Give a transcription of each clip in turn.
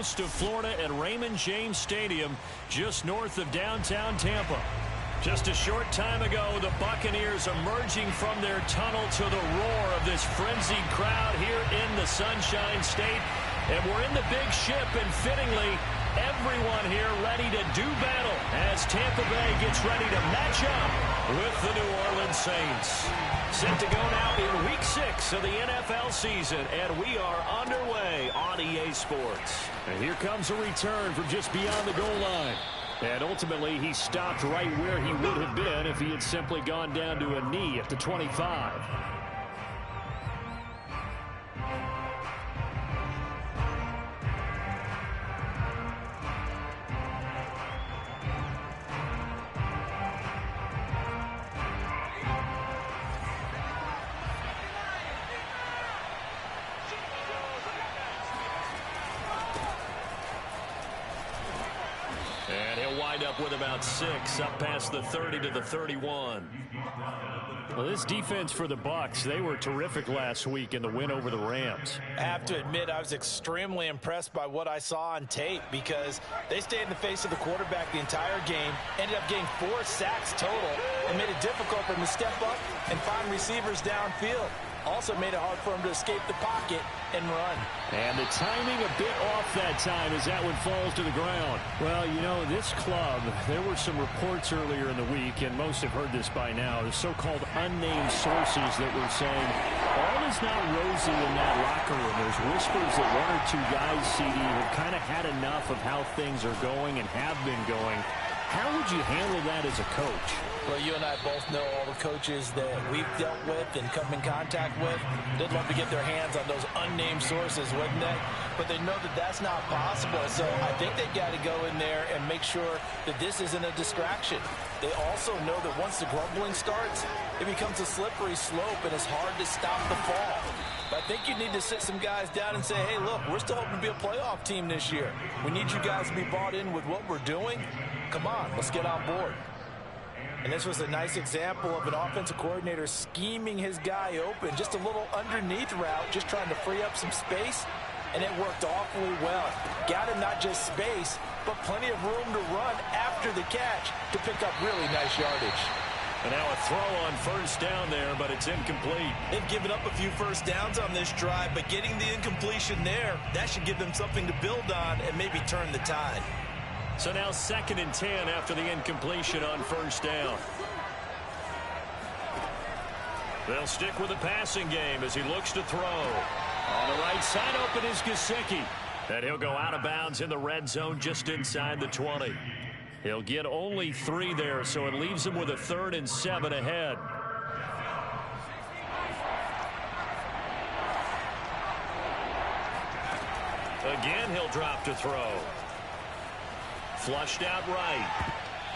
coast of Florida at Raymond James Stadium, just north of downtown Tampa. Just a short time ago, the Buccaneers emerging from their tunnel to the roar of this frenzied crowd here in the Sunshine State. And we're in the big ship, and fittingly, everyone here ready to do battle as Tampa Bay gets ready to match up with the New Orleans Saints. Set to go now in Week 6 of the NFL season, and we are underway on EA Sports. And here comes a return from just beyond the goal line. And ultimately, he stopped right where he would have been if he had simply gone down to a knee at the 25. Up with about 6, up past the 30 to the 31. Well, this defense for the Bucs, they were terrific last week in the win over the Rams. I have to admit, I was extremely impressed by what I saw on tape because they stayed in the face of the quarterback the entire game, ended up getting 4 sacks total, and made it difficult for him to step up and find receivers downfield. Also made it hard for him to escape the pocket and run. And the timing a bit off that time as that one falls to the ground. Well, you know, this club, there were some reports earlier in the week, and most have heard this by now, the so-called unnamed sources that were saying all is not rosy in that locker room. There's whispers that 1 or 2 guys, CD, have kind of had enough of how things are going and have been going. How would you handle that as a coach? Well, you and I both know all the coaches that we've dealt with and come in contact with. They'd love to get their hands on those unnamed sources, wouldn't they? But they know that that's not possible. So I think they've got to go in there and make sure that this isn't a distraction. They also know that once the grumbling starts, it becomes a slippery slope, and it's hard to stop the fall. But I think you need to sit some guys down and say, hey, look, we're still hoping to be a playoff team this year. We need you guys to be bought in with what we're doing. Come on, let's get on board. And this was a nice example of an offensive coordinator scheming his guy open. Just a little underneath route, just trying to free up some space, and it worked awfully well. Got him not just space, but plenty of room to run after the catch to pick up really nice yardage. And now a throw on first down there, but it's incomplete. They've given up a few first downs on this drive, but getting the incompletion there, that should give them something to build on and maybe turn the tide. So now 2nd and 10 after the incompletion on first down. They'll stick with the passing game as he looks to throw. On the right side open is Gesicki. And he'll go out of bounds in the red zone just inside the 20. He'll get only 3 there, so it leaves him with a 3rd and 7 ahead. Again, he'll drop to throw. Flushed out right.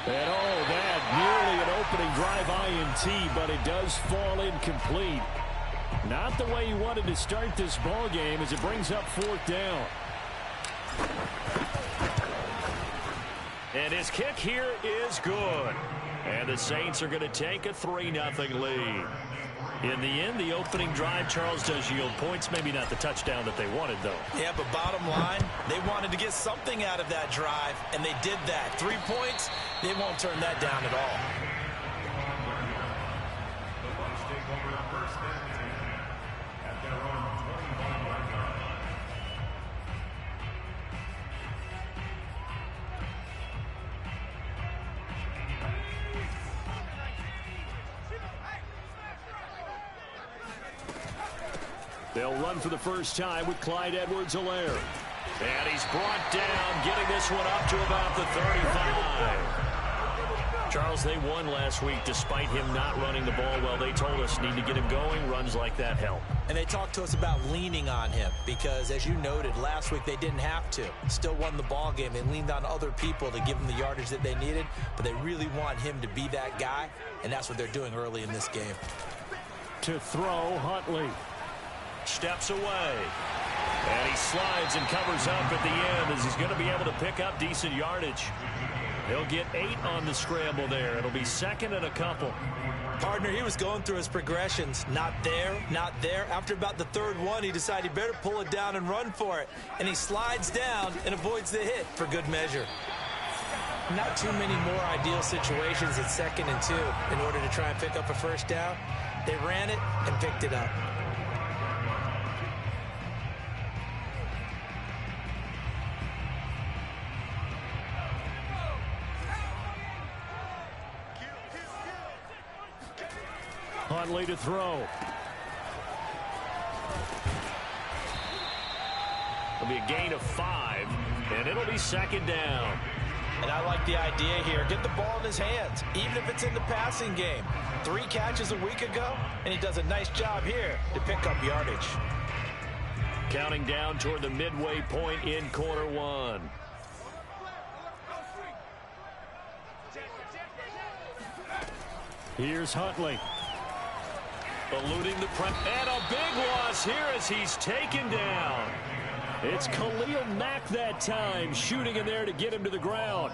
And oh, that nearly an opening drive INT, but it does fall incomplete. Not the way he wanted to start this ball game as it brings up 4th down. And his kick here is good. And the Saints are going to take a 3-0 lead. In the end, the opening drive, Charles, does yield points. Maybe not the touchdown that they wanted, though. Yeah, but bottom line, they wanted to get something out of that drive, and they did that. 3 points, they won't turn that down at all. They'll run for the first time with Clyde Edwards-Helaire. And he's brought down, getting this one up to about the 35. Charles, they won last week despite him not running the ball well. They told us need to get him going. Runs like that help. And they talked to us about leaning on him because, as you noted, last week they didn't have to. Still won the ball game. They leaned on other people to give them the yardage that they needed, but they really want him to be that guy, and that's what they're doing early in this game. To throw, Huntley. Steps away. And he slides and covers up at the end as he's going to be able to pick up decent yardage. He'll get 8 on the scramble there. It'll be 2nd and a couple. Partner, he was going through his progressions. Not there, not there. After about the third one, he decided he better pull it down and run for it. And he slides down and avoids the hit for good measure. Not too many more ideal situations at 2nd and 2 in order to try and pick up a first down. They ran it and picked it up. Huntley to throw. It'll be a gain of 5, and it'll be 2nd down. And I like the idea here. Get the ball in his hands, even if it's in the passing game. 3 catches a week ago, and he does a nice job here to pick up yardage. Counting down toward the midway point in quarter 1. Here's Huntley. Eluding the press. And a big loss here as he's taken down. It's Khalil Mack that time, shooting in there to get him to the ground.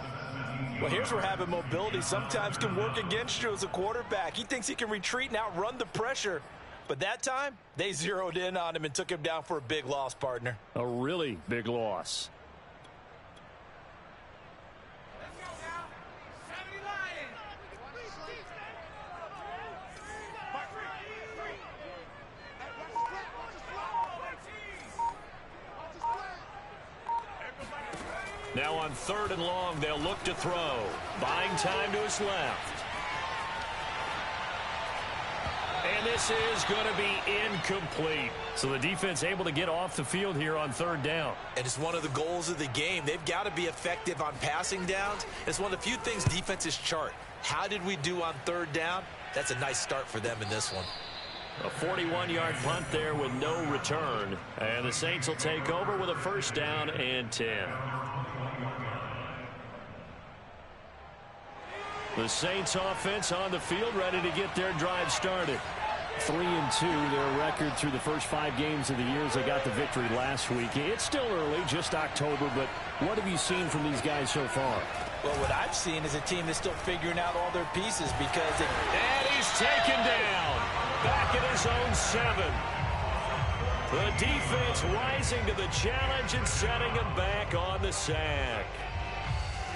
Well, here's where having mobility sometimes can work against you as a quarterback. He thinks he can retreat and outrun the pressure. But that time, they zeroed in on him and took him down for a big loss, partner. A really big loss. Now on 3rd and long, they'll look to throw. Buying time to his left. And this is going to be incomplete. So the defense able to get off the field here on 3rd down. And it's one of the goals of the game. They've got to be effective on passing downs. It's one of the few things defenses chart. How did we do on 3rd down? That's a nice start for them in this one. A 41-yard punt there with no return. And the Saints will take over with a 1st down and 10. The Saints offense on the field, ready to get their drive started. 3-2, their record through the first 5 games of the year as they got the victory last week. It's still early, just October, but what have you seen from these guys so far? Well, what I've seen is a team that's still figuring out all their pieces because it... And he's taken down. Back at his own 7. The defense rising to the challenge and setting him back on the sack.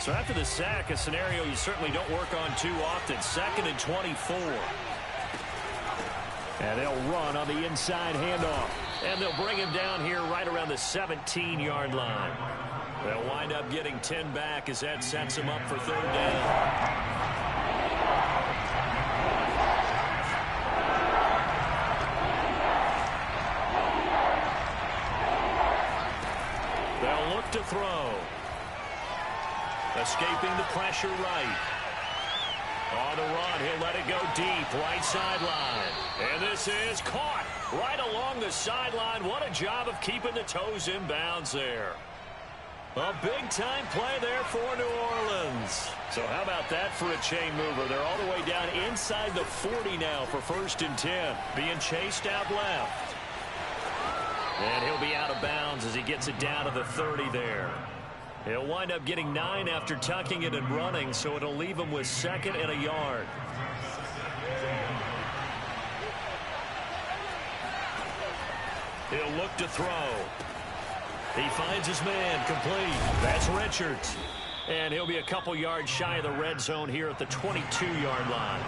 So after the sack, a scenario you certainly don't work on too often. 2nd and 24. And they'll run on the inside handoff. And they'll bring him down here right around the 17-yard line. They'll wind up getting 10 back as that sets him up for 3rd down. They'll look to throw. Escaping the pressure right. On the run, he'll let it go deep, right sideline. And this is caught right along the sideline. What a job of keeping the toes in bounds there. A big-time play there for New Orleans. So how about that for a chain mover? They're all the way down inside the 40 now for 1st and 10. Being chased out left. And he'll be out of bounds as he gets it down to the 30 there. He'll wind up getting 9 after tucking it and running, so it'll leave him with 2nd and a yard. He'll look to throw. He finds his man complete. That's Richards. And he'll be a couple yards shy of the red zone here at the 22-yard line.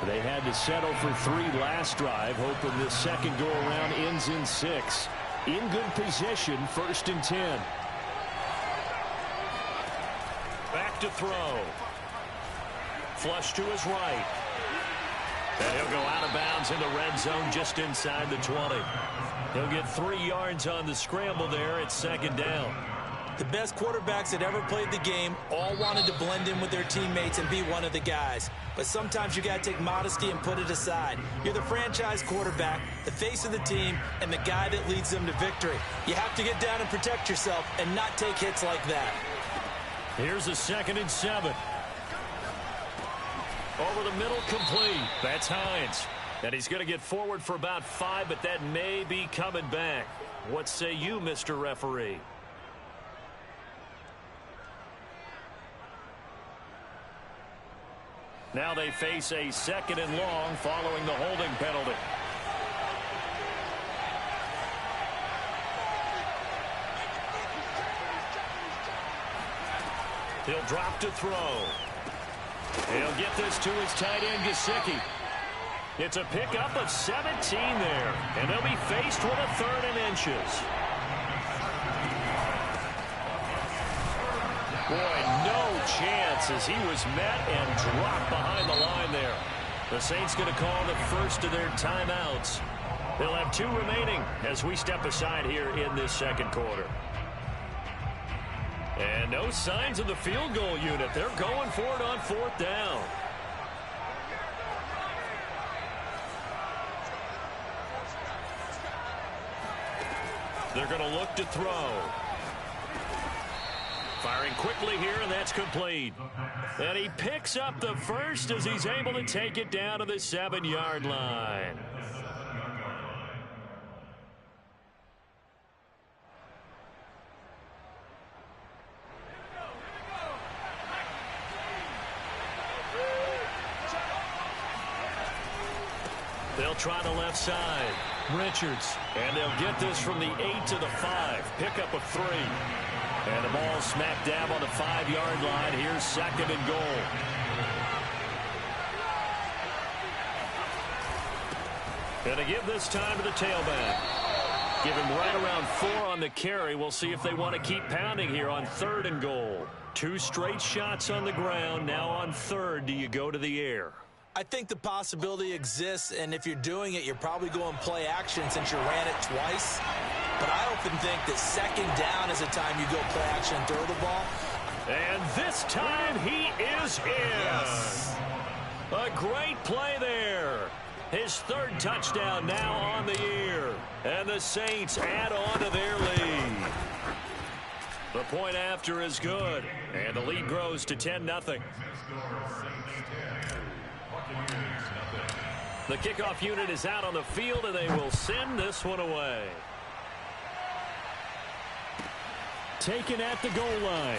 They had to settle for 3 last drive, hoping this second go-around ends in 6. In good position, 1st and 10. Back to throw. Flush to his right. And he'll go out of bounds in the red zone just inside the 20. He'll get 3 yards on the scramble there at 2nd down. The best quarterbacks that ever played the game all wanted to blend in with their teammates and be one of the guys. But sometimes you got to take modesty and put it aside. You're the franchise quarterback, the face of the team, and the guy that leads them to victory. You have to get down and protect yourself and not take hits like that. Here's a 2nd and 7. Over the middle, complete. That's Hines. And he's going to get forward for about 5, but that may be coming back. What say you, Mr. Referee? Now they face a 2nd and long following the holding penalty. He'll drop to throw. He'll get this to his tight end, Gesicki. It's a pickup of 17 there, and they'll be faced with a 3rd and inches. Boy, no chance as he was met and dropped behind the line there. The Saints going to call the first of their timeouts. They'll have 2 remaining as we step aside here in this 2nd quarter. And no signs of the field goal unit. They're going for it on 4th down. They're going to look to throw. Firing quickly here, and that's complete. And he picks up the first as he's able to take it down to the 7-yard line. They'll try the left side. Richards. And they'll get this from the 8 to the 5. Pickup of 3. And the ball smack dab on the 5-yard line. Here's 2nd and goal. Going to give this time to the tailback. Give him right around 4 on the carry. We'll see if they want to keep pounding here on 3rd and goal. 2 straight shots on the ground. Now on 3rd, do you go to the air? I think the possibility exists, and if you're doing it, you're probably going play action since you ran it twice. But I often think that 2nd down is a time you go play action and throw the ball. And this time he is in. Yes. A great play there. His 3rd touchdown now on the year. And the Saints add on to their lead. The point after is good. And the lead grows to 10-0. The kickoff unit is out on the field, and they will send this one away. Taken at the goal line.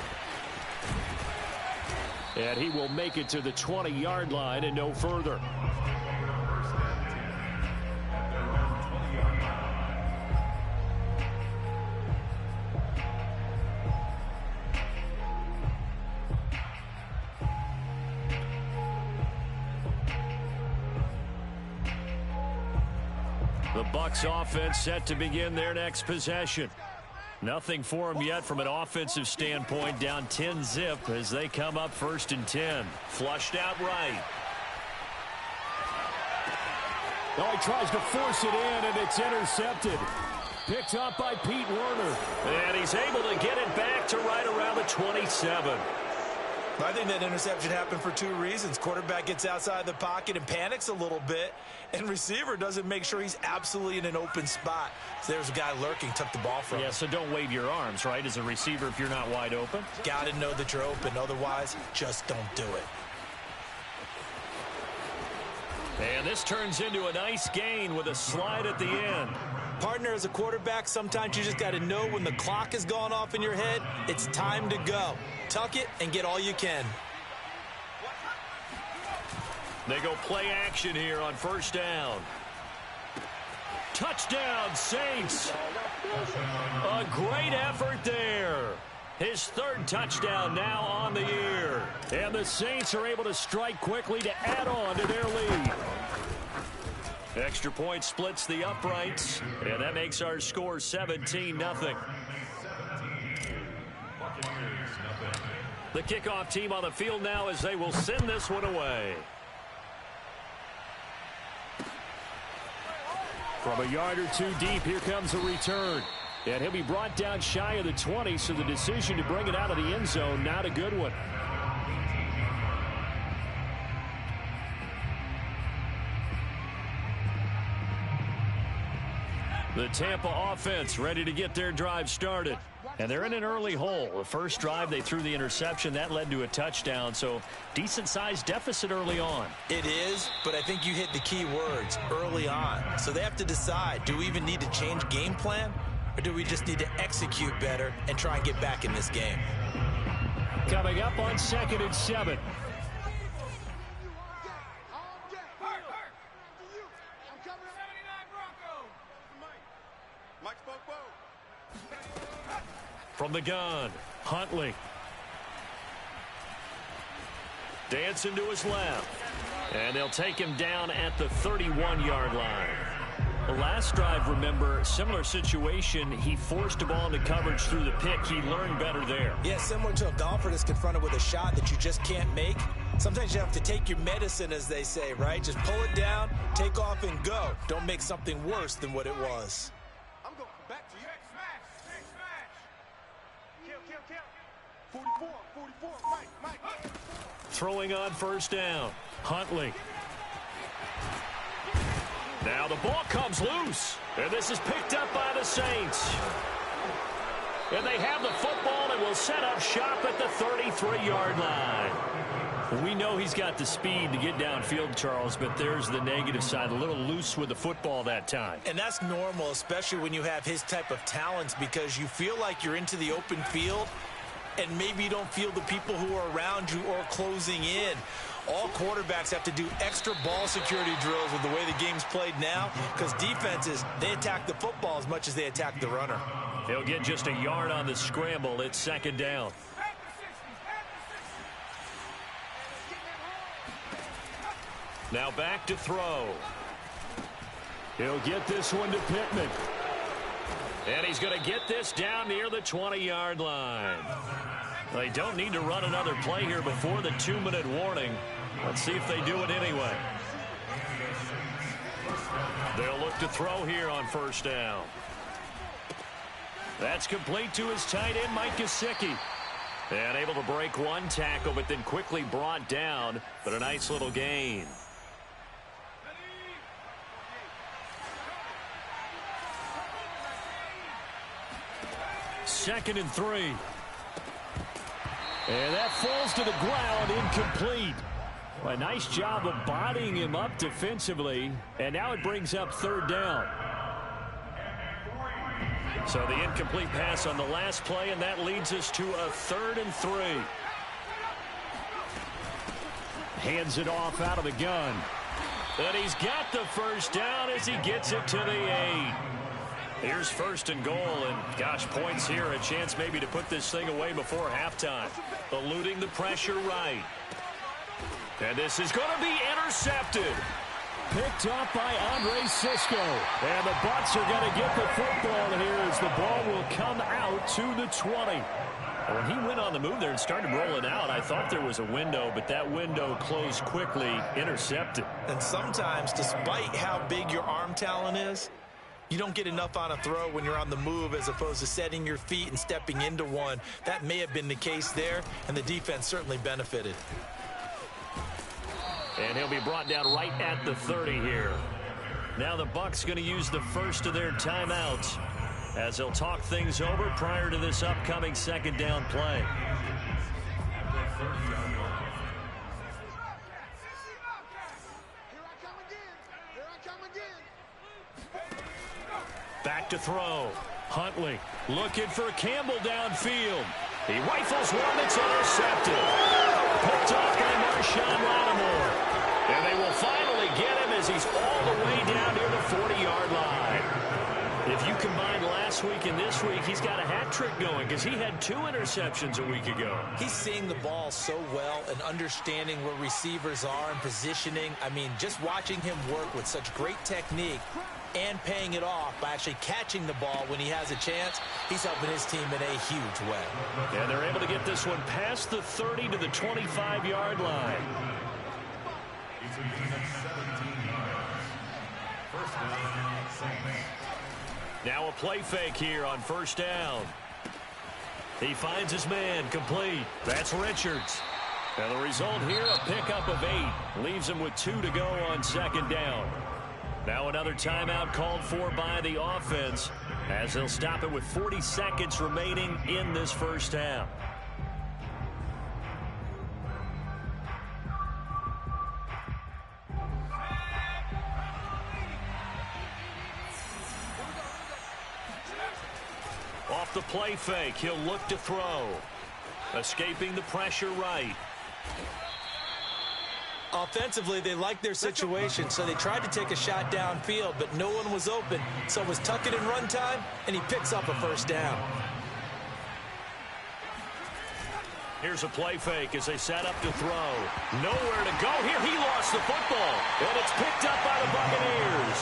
And he will make it to the 20-yard line and no further. The Bucs offense set to begin their next possession. Nothing for them yet from an offensive standpoint. Down 10-zip as they come up 1st and 10. Flushed out right. Oh, he tries to force it in, and it's intercepted. Picked up by Pete Werner. And he's able to get it back to right around the 27. I think that interception happened for 2 reasons. Quarterback gets outside the pocket and panics a little bit, and receiver doesn't make sure he's absolutely in an open spot. So there's a guy lurking, took the ball from him. Yeah, so don't wave your arms, right, as a receiver if you're not wide open. Got to know that you're open. Otherwise, just don't do it. And this turns into a nice gain with a slide at the end. Partner, as a quarterback, sometimes you just got to know when the clock has gone off in your head, it's time to go. Tuck it and get all you can. They go play action here on 1st down. Touchdown, Saints. A great effort there. His 3rd touchdown now on the year. And the Saints are able to strike quickly to add on to their lead. Extra point splits the uprights, and that makes our score 17-0. The kickoff team on the field now as they will send this one away. From a yard or 2 deep, here comes a return. And he'll be brought down shy of the 20, so the decision to bring it out of the end zone, not a good one. The Tampa offense ready to get their drive started. And they're in an early hole. The first drive, they threw the interception. That led to a touchdown, so decent-sized deficit early on. It is, but I think you hit the key words, early on. So they have to decide, do we even need to change game plan, or do we just need to execute better and try and get back in this game? Coming up on 2nd and 7. From the gun, Huntley. Dancing to his left. And they'll take him down at the 31-yard line. The last drive, remember, similar situation. He forced a ball into coverage through the pick. He learned better there. Yeah, similar to a golfer that's confronted with a shot that you just can't make. Sometimes you have to take your medicine, as they say, right? Just pull it down, take off, and go. Don't make something worse than what it was. I'm going back to you. Big smash. Kill. 44, Mike. Throwing on first down, Huntley. Now the ball comes loose, and this is picked up by the Saints. And they have the football and will set up shop at the 33-yard line. We know he's got the speed to get downfield, Charles, but there's the negative side. A little loose with the football that time. And that's normal, especially when you have his type of talents, because you feel like you're into the open field, and maybe you don't feel the people who are around you or closing in. All quarterbacks have to do extra ball security drills with the way the game's played now, because defenses, they attack the football as much as they attack the runner. They'll get just a yard on the scramble. It's second down. Now back to throw. He'll get this one to Pittman. And he's going to get this down near the 20-yard line. They don't need to run another play here before the 2-minute warning. Let's see if they do it anyway. They'll look to throw here on first down. That's complete to his tight end, Mike Gesicki. And able to break one tackle, but then quickly brought down. But a nice little gain. Second and 3. And that falls to the ground, incomplete. A nice job of bodying him up defensively. And now it brings up third down. So the incomplete pass on the last play, and that leads us to a 3rd and 3. Hands it off out of the gun. And he's got the first down as he gets it to the 8. Here's 1st and goal, and gosh, points here, a chance maybe to put this thing away before halftime. Eluding the pressure right. And this is going to be intercepted. Picked up by Andre Cisco. And the Bucs are going to get the football here as the ball will come out to the 20. When he went on the move there and started rolling out, I thought there was a window, but that window closed quickly, intercepted. And sometimes, despite how big your arm talent is, you don't get enough on a throw when you're on the move as opposed to setting your feet and stepping into one. That may have been the case there, and the defense certainly benefited. And he'll be brought down right at the 30 here. Now the Bucs going to use the first of their timeouts as they'll talk things over prior to this upcoming second down play. Back to throw. Huntley looking for Campbell downfield. He rifles one that's intercepted. Picked off by Marshawn Lattimore. And they will finally get him as he's all the way down near the 40-yard line. If you combine last week and this week, he's got a hat trick going because he had 2 interceptions a week ago. He's seeing the ball so well and understanding where receivers are and positioning. I mean, just watching him work with such great technique and paying it off by actually catching the ball when he has a chance, he's helping his team in a huge way. And they're able to get this one past the 30 to the 25-yard line. Now a play fake here on first down. He finds his man, complete. That's Richards. And the result here, a pickup of 8. Leaves him with 2 to go on second down. Now another timeout called for by the offense as they'll stop it with 40 seconds remaining in this first half. Off the play fake, he'll look to throw. Escaping the pressure right. Offensively, they liked their situation, so they tried to take a shot downfield, but no one was open. So it was tuck it and run time, and he picks up a first down. Here's a play fake as they set up to throw. Nowhere to go here. He lost the football. And it's picked up by the Buccaneers.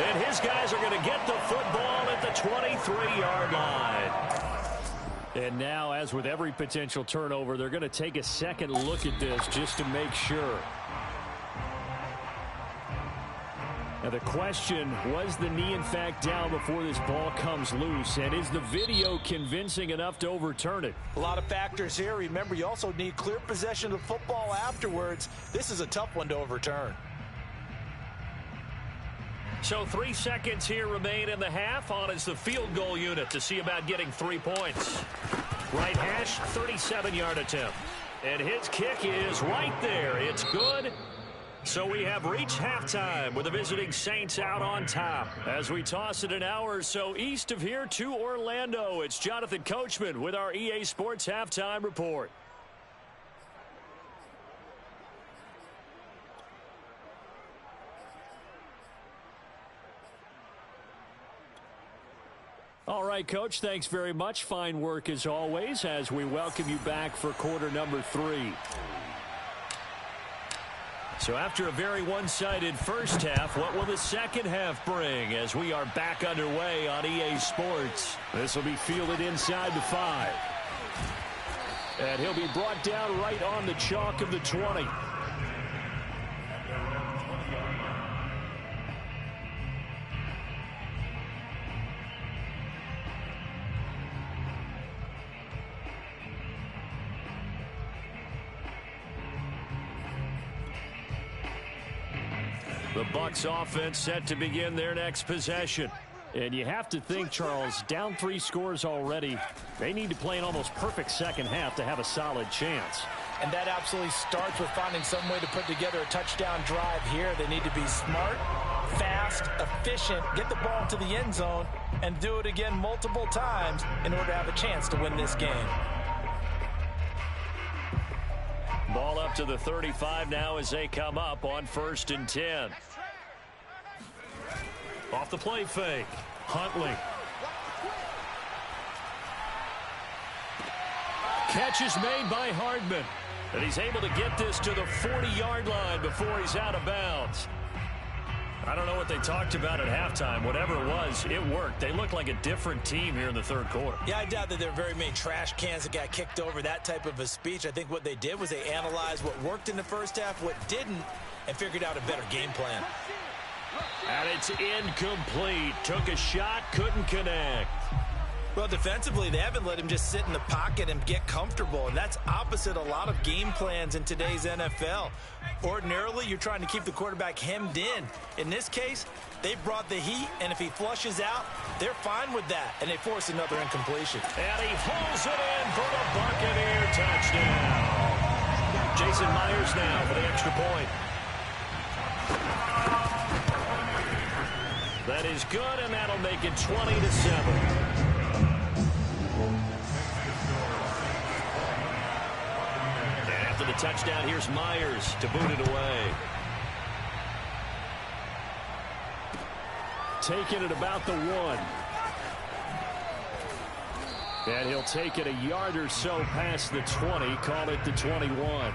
And his guys are going to get the football at the 23-yard line. And now, as with every potential turnover, they're going to take a second look at this just to make sure. Now the question, was the knee in fact down before this ball comes loose? And is the video convincing enough to overturn it? A lot of factors here. Remember, you also need clear possession of the football afterwards. This is a tough one to overturn. So 3 seconds here remain in the half. On is the field goal unit to see about getting 3 points. Right hash, 37-yard attempt. And his kick is right there. It's good. So we have reached halftime with the visiting Saints out on top. As we toss it an hour or so east of here to Orlando, it's Jonathan Coachman with our EA Sports Halftime Report. All right, Coach, thanks very much. Fine work as always as we welcome you back for quarter number 3. So after a very one-sided first half, what will the second half bring as we are back underway on EA Sports? This will be fielded inside the 5. And he'll be brought down right on the chalk of the 20. The Bucs offense set to begin their next possession. And you have to think, Charles, down 3 scores already. They need to play an almost perfect second half to have a solid chance. And that absolutely starts with finding some way to put together a touchdown drive here. They need to be smart, fast, efficient, get the ball to the end zone, and do it again multiple times in order to have a chance to win this game. Ball up to the 35 now as they come up on 1st and 10. Off the play fake. Huntley. Catch is made by Hardman. And he's able to get this to the 40-yard line before he's out of bounds. I don't know what they talked about at halftime. Whatever it was, it worked. They looked like a different team here in the third quarter. Yeah, I doubt that there are very many trash cans that got kicked over, that type of a speech. I think what they did was they analyzed what worked in the first half, what didn't, and figured out a better game plan. And it's incomplete. Took a shot, couldn't connect. Well, defensively, they haven't let him just sit in the pocket and get comfortable, and that's opposite a lot of game plans in today's NFL. Ordinarily, you're trying to keep the quarterback hemmed in. In this case, they brought the heat, and if he flushes out, they're fine with that, and they force another incompletion. And he pulls it in for the Buccaneer touchdown. Jason Myers now for the extra point. That is good, and that'll make it 20-7. The touchdown, here's Myers to boot it away. Taking it about the 1. And he'll take it a yard or so past the 20, call it the 21.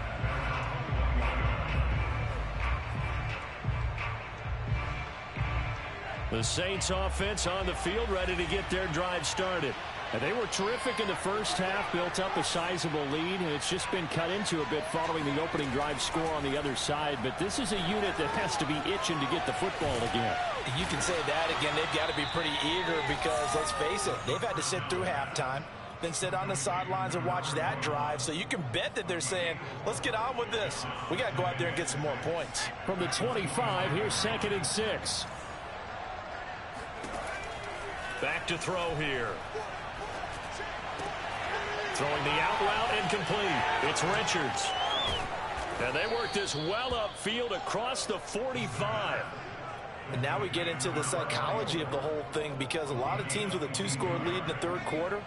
The Saints offense on the field ready to get their drive started. And they were terrific in the first half, built up a sizable lead, and it's just been cut into a bit following the opening drive score on the other side. But this is a unit that has to be itching to get the football again. You can say that again. They've got to be pretty eager because, let's face it, they've had to sit through halftime, then sit on the sidelines and watch that drive. So you can bet that they're saying, let's get on with this. We got to go out there and get some more points. From the 25, here's 2nd and 6. Back to throw here. Throwing the out route incomplete. It's Richards. And they work this well upfield across the 45. And now we get into the psychology of the whole thing because a lot of teams with a 2-score lead in the third quarter,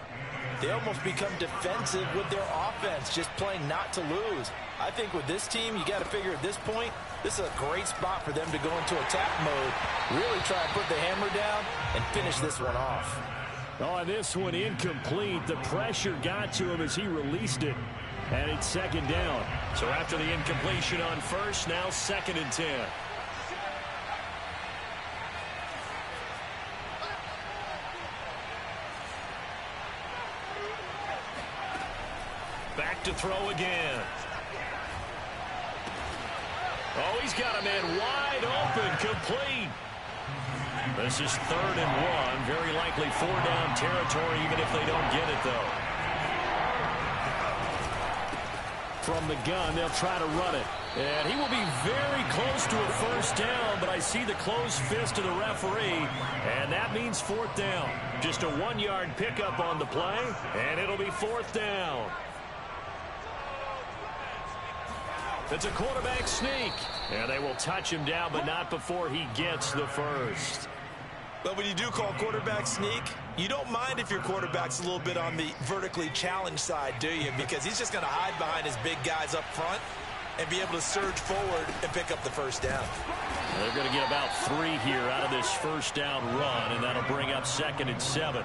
they almost become defensive with their offense, just playing not to lose. I think with this team, you got to figure at this point, this is a great spot for them to go into attack mode, really try and put the hammer down and finish this one off. Oh, this one incomplete. The pressure got to him as he released it. And it's second down. So after the incompletion on first, now 2nd and 10. Back to throw again. Oh, he's got a man wide open, complete. This is 3rd and 1. Very likely 4-down territory, even if they don't get it, though. From the gun, they'll try to run it. And he will be very close to a 1st down, but I see the closed fist of the referee, and that means 4th down. Just a 1-yard pickup on the play, and it'll be 4th down. It's a quarterback sneak. And they will touch him down, but not before he gets the first. But when you do call quarterback sneak, you don't mind if your quarterback's a little bit on the vertically challenged side, do you? Because he's just going to hide behind his big guys up front and be able to surge forward and pick up the 1st down. They're going to get about 3 here out of this 1st down run, and that'll bring up 2nd and 7.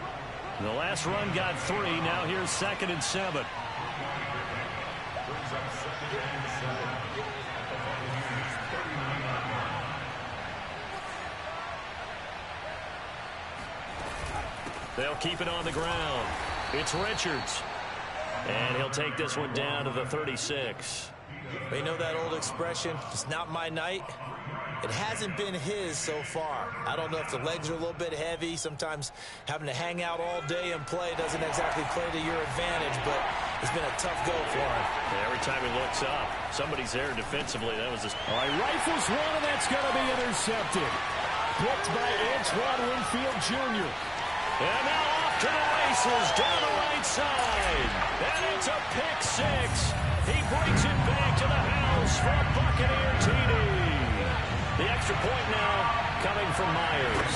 The last run got 3. Now here's 2nd and 7. They'll keep it on the ground. It's Richards. And he'll take this one down to the 36. You know that old expression, it's not my night? It hasn't been his so far. I don't know if the legs are a little bit heavy. Sometimes having to hang out all day and play doesn't exactly play to your advantage, but it's been a tough go for him. Yeah, every time he looks up, somebody's there defensively. That was just... All right, rifles one, and that's going to be intercepted. Picked by Antoine Winfield Jr. And now off to the races down the right side. And it's a pick 6. He brings it back to the house for a Buccaneer TD. The extra point now coming from Myers.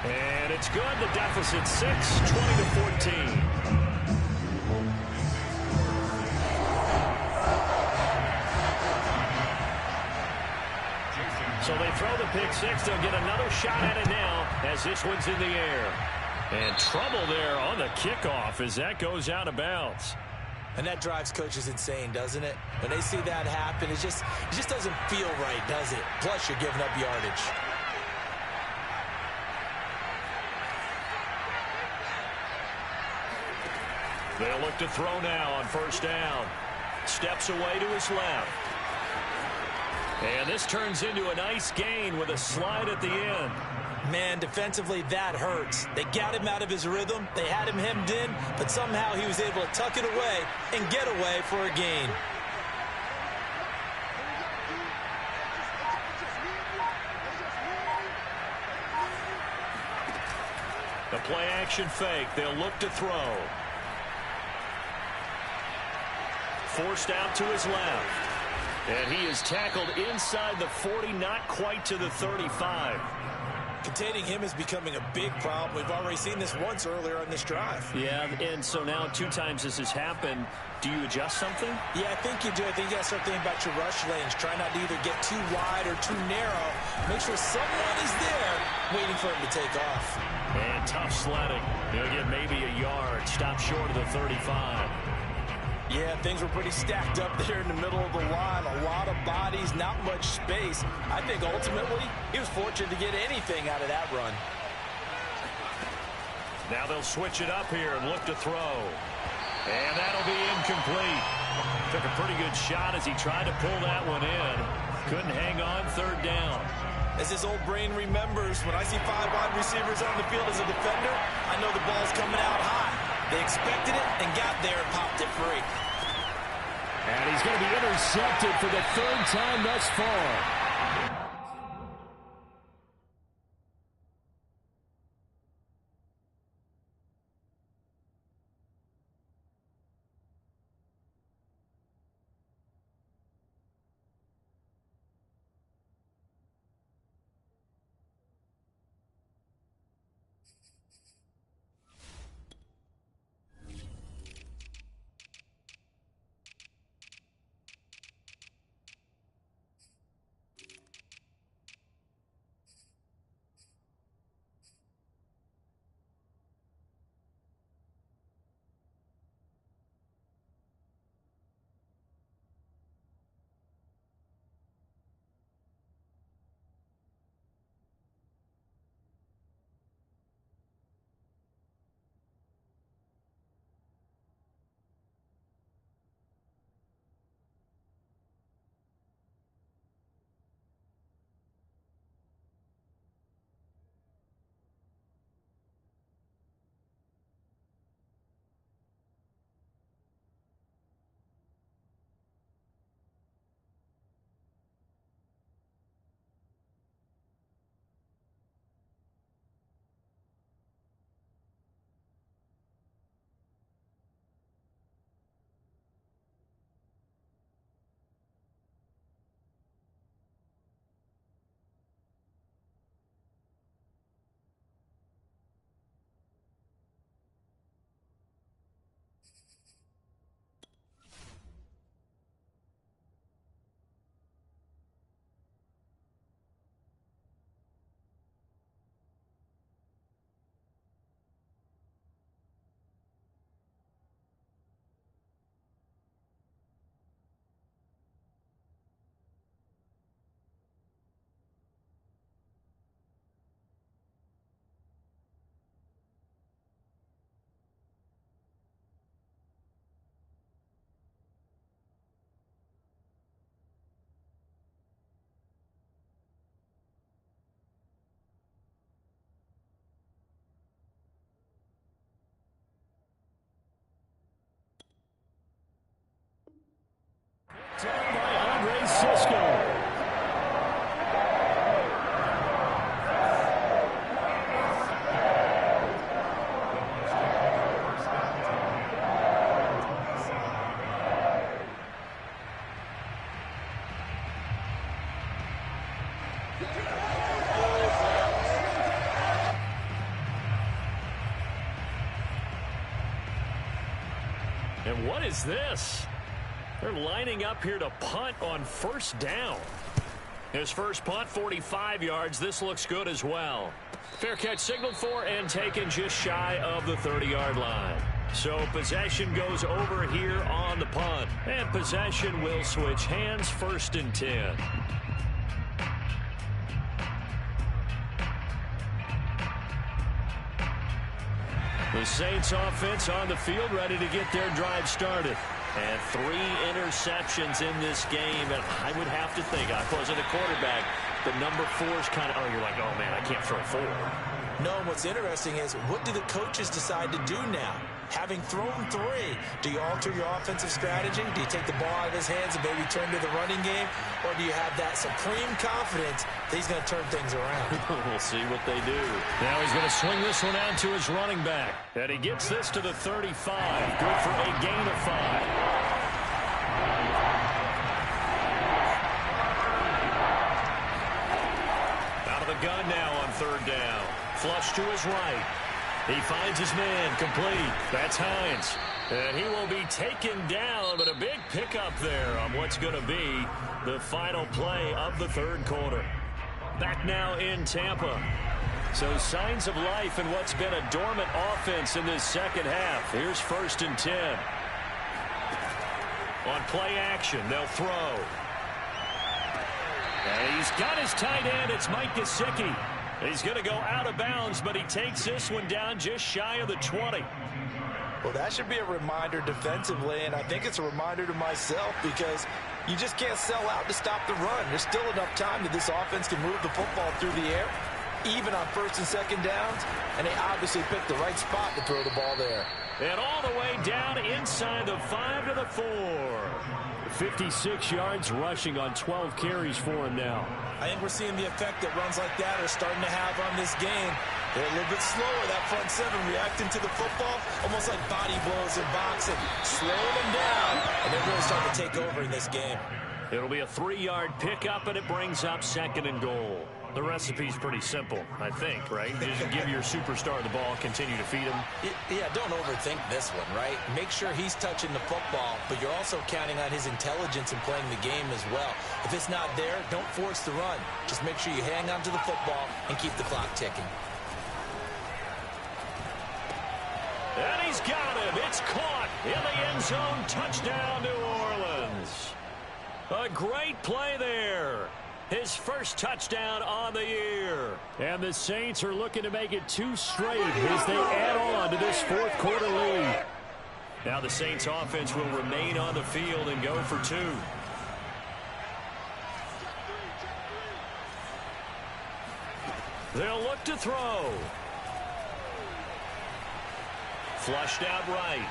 And it's good. The deficit 6, 20-14. So they throw the pick 6. They'll get another shot at it now as this one's in the air. And trouble there on the kickoff as that goes out of bounds. And that drives coaches insane, doesn't it? When they see that happen, it just doesn't feel right, does it? Plus, you're giving up yardage. They'll look to throw now on 1st down. Steps away to his left. And this turns into a nice gain with a slide at the end. Man, defensively, that hurts. They got him out of his rhythm. They had him hemmed in, but somehow he was able to tuck it away and get away for a gain. The play action fake. They'll look to throw. Forced out to his left. And he is tackled inside the 40, not quite to the 35. Containing him is becoming a big problem. We've already seen this once earlier on this drive. Yeah, and so now 2 times this has happened. Do you adjust something? Yeah, I think you do. I think you got to start thinking about your rush lanes. Try not to either get too wide or too narrow. Make sure someone is there waiting for him to take off. And tough sledding. He'll get maybe a yard. Stop short of the 35. Yeah, things were pretty stacked up there in the middle of the line. A lot of bodies, not much space. I think ultimately he was fortunate to get anything out of that run. Now they'll switch it up here and look to throw. And that'll be incomplete. Took a pretty good shot as he tried to pull that one in. Couldn't hang on 3rd down. As his old brain remembers, when I see 5 wide receivers on the field as a defender, I know the ball's coming out high. They expected it and got there and popped it free. And he's going to be intercepted for the 3rd time thus far. And what is this? They're lining up here to punt on first down. His first punt, 45 yards. This looks good as well. Fair catch signaled for and taken just shy of the 30-yard line. So possession goes over here on the punt. And possession will switch hands, 1st and 10. The Saints offense on the field ready to get their drive started. And 3 interceptions in this game. And I would have to think, I wasn't a quarterback, but number 4 is kind of, you're like, oh, man, I can't throw 4. No, what's interesting is, what do the coaches decide to do now? Having thrown 3, do you alter your offensive strategy? Do you take the ball out of his hands and maybe turn to the running game? Or do you have that supreme confidence that he's going to turn things around? We'll see what they do. Now he's going to swing this one out to his running back. And he gets this to the 35. Good for a gain of 5. Out of the gun now on 3rd down. Flush to his right. He finds his man complete. That's Hines. And he will be taken down, but a big pickup there on what's going to be the final play of the 3rd quarter. Back now in Tampa. So signs of life in what's been a dormant offense in this second half. Here's 1st and 10. On play action, they'll throw. And he's got his tight end. It's Mike Gesicki. He's going to go out of bounds, but he takes this one down just shy of the 20. Well, that should be a reminder defensively, and I think it's a reminder to myself, because you just can't sell out to stop the run. There's still enough time that this offense can move the football through the air, even on 1st and 2nd downs, and they obviously picked the right spot to throw the ball there. And all the way down inside the 5 to the 4. 56 yards rushing on 12 carries for him now. I think we're seeing the effect that runs like that are starting to have on this game. They're a little bit slower, that front 7, reacting to the football, almost like body blows in boxing, slowing them down, and they're really starting to take over in this game. It'll be a 3-yard pickup, and it brings up 2nd and goal. The recipe's pretty simple, I think, right? Just give your superstar the ball, continue to feed him. Yeah, don't overthink this one, right? Make sure he's touching the football, but you're also counting on his intelligence in playing the game as well. If it's not there, don't force the run. Just make sure you hang on to the football and keep the clock ticking. And he's got him. It's caught in the end zone. Touchdown, New Orleans. A great play there. His first touchdown on the year. And the Saints are looking to make it 2 straight as they add on to this 4th quarter lead. Now the Saints offense will remain on the field and go for 2. They'll look to throw. Flushed out right.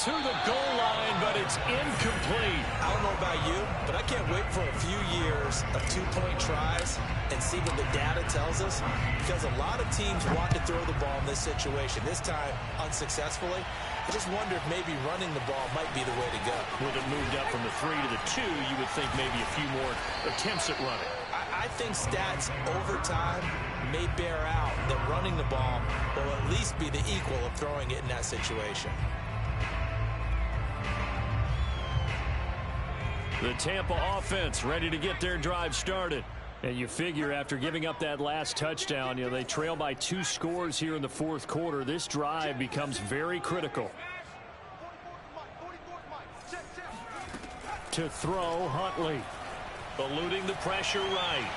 To the goal line, but it's incomplete. I don't know about you, but I can't wait for a few years of 2-point tries and see what the data tells us, because a lot of teams want to throw the ball in this situation, this time unsuccessfully. I just wonder if maybe running the ball might be the way to go. With it moved up from the 3 to the 2, you would think maybe a few more attempts at running. I think stats over time may bear out that running the ball will at least be the equal of throwing it in that situation. The Tampa offense ready to get their drive started. And you figure after giving up that last touchdown, they trail by 2 scores here in the 4th quarter. This drive becomes very critical. To throw, Huntley. Eluding the pressure right.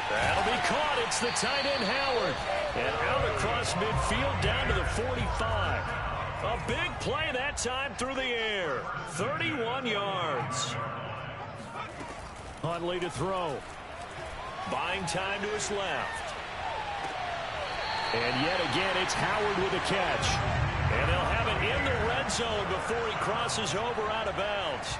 That'll be caught. It's the tight end Howard. And out across midfield down to the 45. A big play that time through the air. 31 yards. Huntley to throw. Buying time to his left. And yet again, it's Howard with a catch. And they'll have it in the red zone before he crosses over out of bounds.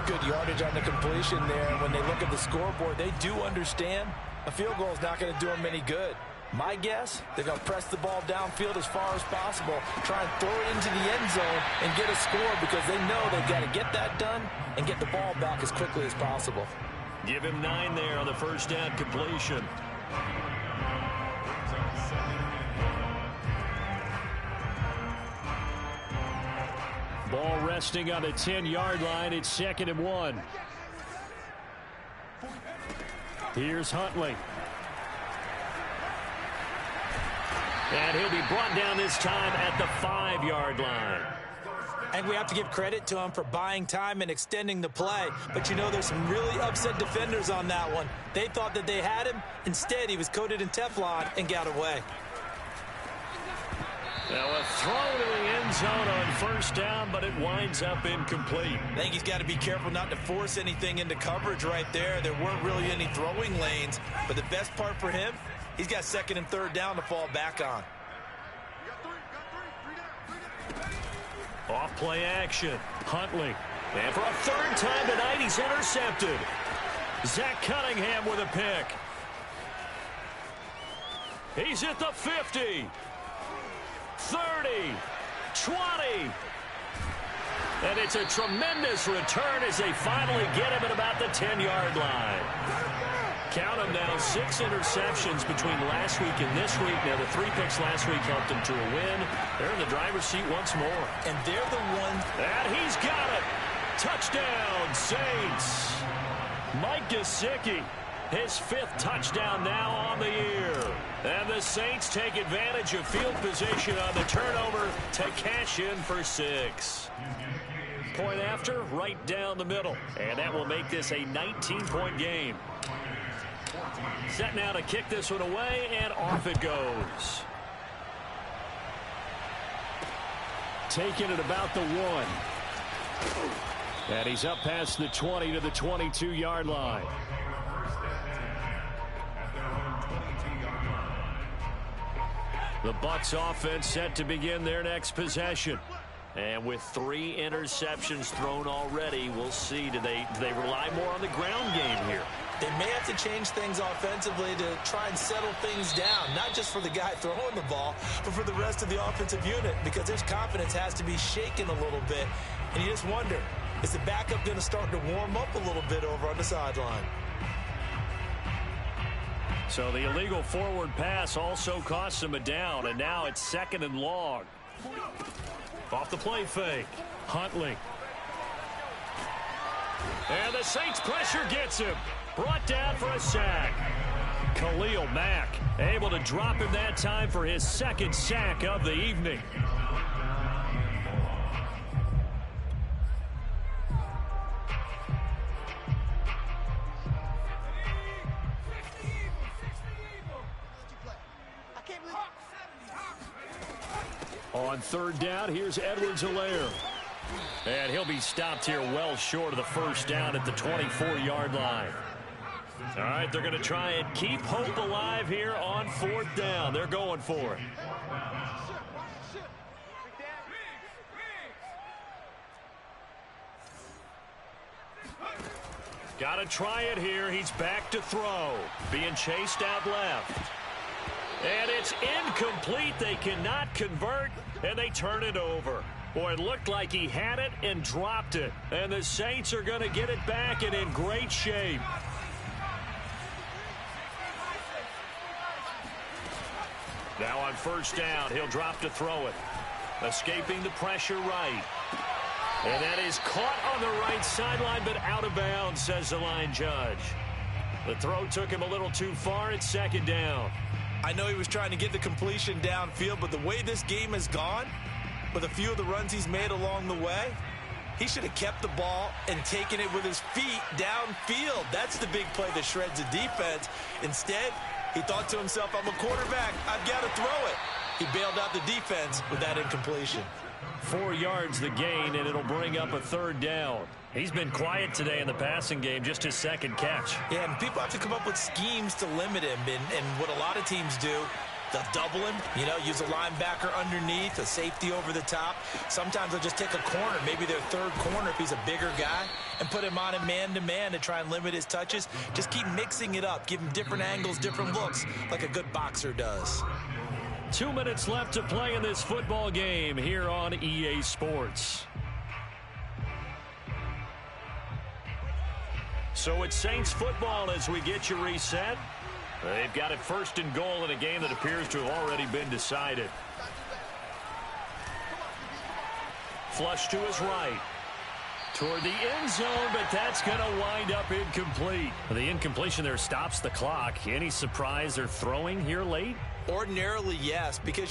Good yardage on the completion there. And when they look at the scoreboard, they do understand a field goal is not going to do them any good. My guess, they're going to press the ball downfield as far as possible, try and throw it into the end zone and get a score, because they know they've got to get that done and get the ball back as quickly as possible. Give him 9 there on the first down completion. Ball resting on the 10-yard line. It's 2nd and 1. Here's Huntley. And he'll be brought down this time at the 5-yard line. And we have to give credit to him for buying time and extending the play. But, you know, there's some really upset defenders on that one. They thought that they had him. Instead, he was coated in Teflon and got away. Now a throw to the end zone on 1st down, but it winds up incomplete. I think he's got to be careful not to force anything into coverage right there. There weren't really any throwing lanes. But the best part for him, he's got 2nd and 3rd down to fall back on. Off play action. Huntley. And for a 3rd time tonight, he's intercepted. Zach Cunningham with a pick. He's at the 50. 30. 20. And it's a tremendous return as they finally get him at about the 10-yard line. Count them now, 6 interceptions between last week and this week. Now, the 3 picks last week helped them to a win. They're in the driver's seat once more. And they're the ones. And he's got it. Touchdown, Saints. Mike Gesicki, his 5th touchdown now on the year. And the Saints take advantage of field position on the turnover to cash in for 6. Point after, right down the middle. And that will make this a 19-point game. Set now to kick this one away, and off it goes. Taking it about the 1. And he's up past the 20 to the 22-yard line. The Bucs offense set to begin their next possession. And with 3 interceptions thrown already, we'll see. Do they rely more on the ground game here? They may have to change things offensively to try and settle things down, not just for the guy throwing the ball, but for the rest of the offensive unit, because his confidence has to be shaken a little bit. And you just wonder, is the backup going to start to warm up a little bit over on the sideline? So the illegal forward pass also costs him a down, and now it's 2nd and long. Off the play fake, Huntley. And the Saints pressure gets him. Brought down for a sack. Khalil Mack able to drop him that time for his 2nd sack of the evening. On 3rd down, here's Edwards-Helaire. And he'll be stopped here well short of the 1st down at the 24-yard line. All right, they're going to try and keep hope alive here on 4th down. They're going for it. Got to try it here. He's back to throw. Being chased out left. And it's incomplete. They cannot convert, and they turn it over. Boy, it looked like he had it and dropped it. And the Saints are going to get it back and in great shape. Now on 1st down, he'll drop to throw it. Escaping the pressure right. And that is caught on the right sideline, but out of bounds, says the line judge. The throw took him a little too far. It's 2nd down. I know he was trying to get the completion downfield, but the way this game has gone, with a few of the runs he's made along the way, he should have kept the ball and taken it with his feet downfield. That's the big play that shreds the defense. Instead, he thought to himself, I'm a quarterback. I've got to throw it. He bailed out the defense with that incompletion. 4 yards the gain, and it'll bring up a 3rd down. He's been quiet today in the passing game, just his 2nd catch. Yeah, and people have to come up with schemes to limit him, and what a lot of teams do, they'll double him, you know, use a linebacker underneath, a safety over the top. Sometimes they'll just take a corner, maybe their 3rd corner if he's a bigger guy, and put him on a man-to-man to try and limit his touches. Just keep mixing it up, give him different angles, different looks, like a good boxer does. 2 minutes left to play in this football game here on EA Sports. So it's Saints football as we get you reset. They've got it 1st and goal in a game that appears to have already been decided. flush to his right. Toward the end zone, but that's going to wind up incomplete. The incompletion there stops the clock. Any surprise they're throwing here late? Ordinarily, yes, because